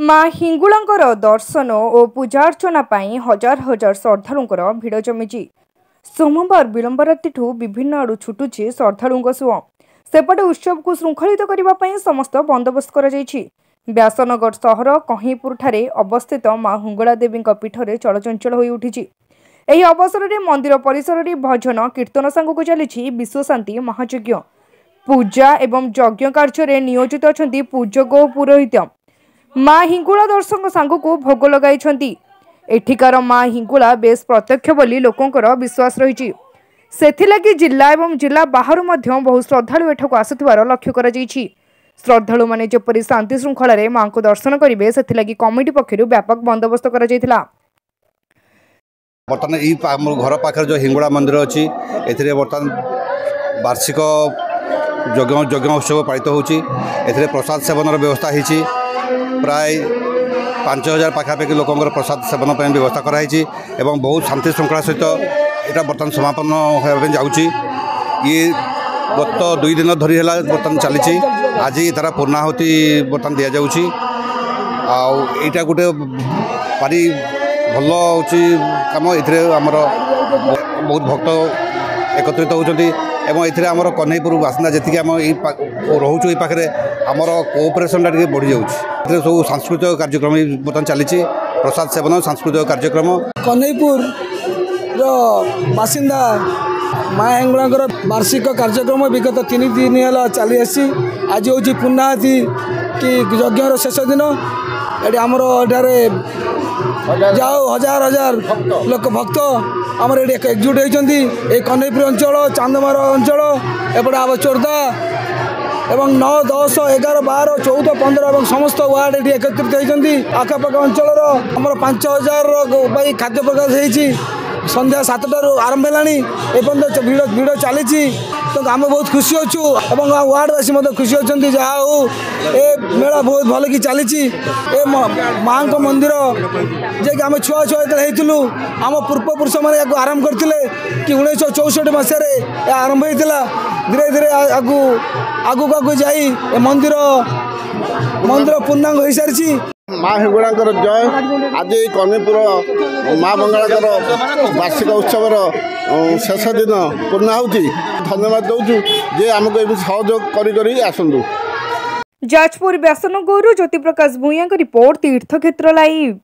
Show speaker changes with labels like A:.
A: माँ हिंगुलांकर दर्शन और पूजार्चना हजार हजार श्रद्धालुंकर भिड़ जमी। सोमवार विलंब रातिठू विभिन्न आड़ू छुटुछि श्रद्धालुंक सुओ। सेपटे उत्सव को श्रृंखलित करने समस्त बंदोबस्त कर व्यासनगर सहर कहीपुर ठारे अवस्थित माँ हिंगुला देवी पीठरे चलचंचल हो उठी। यह अवसर में मंदिर परिसर में भजन कीर्तन सांगू चली विश्वशांति महायज्ञ। पूजा एवं यज्ञ कार्य नियोजित अच्छा पूजक और पुरोहित। माँ हिंगुला दर्शन सांगू भोग लगाई। एठिकार माँ हिंगुला बेस प्रत्यक्ष बोली लोकंकर विश्वास रही। सेथिलागि जिला एवं जिला बाहर बहु श्रद्धालु एठक आसुथिबार लक्ष्य करा जायछि। श्रद्धालु माने जेपरि शांति श्रृंखला रे मां को दर्शन करेंगे सेथिलागि कमिटी पक्षरु व्यापक बंदोबस्त करा जायथिला।
B: बर्तमान ई घर पाखे जो हिंगुला मंदिर अच्छी ए बर्तमान वार्षिक यज्ञ उत्सव पालित होची। एथिरे प्रसाद सेवन व्यवस्था होती। प्राय 5000 पाखापाखि लोकंर प्रसाद सेवन व्यवस्था कराई एवं बहुत शांति श्रृंखला सहित यहाँ बर्तमान समापन होगा जाऊँगी। ये गत 2 दिन धरी है बर्तमान चली। आज तार पूर्णाहुति बर्तमान दि जाऊँगी। आईटा गोटे भारी भल होम। एमर बहुत भक्त एकत्रित होती एवं आमर कन्हईपुर बासिंदा जी आम रोचु ये पाखे आमर कोऑपरेशन टा बढ़ी जाऊँगी। सब सांस्कृतिक कार्यक्रम बर्तमान चली। प्रसाद सेवन सांस्कृतिक कार्यक्रम
C: कन्हईपुर बासिंदा माँ हिंगुलांकर वार्षिक कार्यक्रम विगत 3 दिन है चली आसी। आज हूँ पूर्णाहुति कि यज्ञर शेष दिन। ये आमर जाओ हजार हजार लोक भक्त आमर ये एकजुट होती। कन्हईपुर अंचल चांदमार अंचल एपटे आव चोरदा एवं 9, 10, 11, 12, 14, 15 और समस्त वार्ड ये एकत्रित होती। आखपाख अंचल आमर 5000 खाद्य प्रकाश होती। संध्या 7टार आरंभ है भिड़ चली। तो आम बहुत खुशी अच्छु और वार्डवासी खुशी अच्छा। जहाँ हो ए मेला बहुत भल कि चली। माँ को मंदिर जे कि आम छुआ छुआ होलु आम पूर्वपुरुष मैंने आरंभ करते कि 1964 मसीह आरंभ होता। धीरे धीरे आगू आगू आगू जाई मंदिर पूर्णांग हो सारी।
D: माँ हिंगुलांकर जय। आज कन्हईपुर माँ मंगलाकर वार्षिक उत्सवर शेष दिन पूर्णाहुति धन्यवाद दौचु जे आमको ये सहयोग करी आसतु।
A: जाजपुर व्यासनगर ज्योति प्रकाश भूया रिपोर्ट तीर्थक्षेत्र लाइव।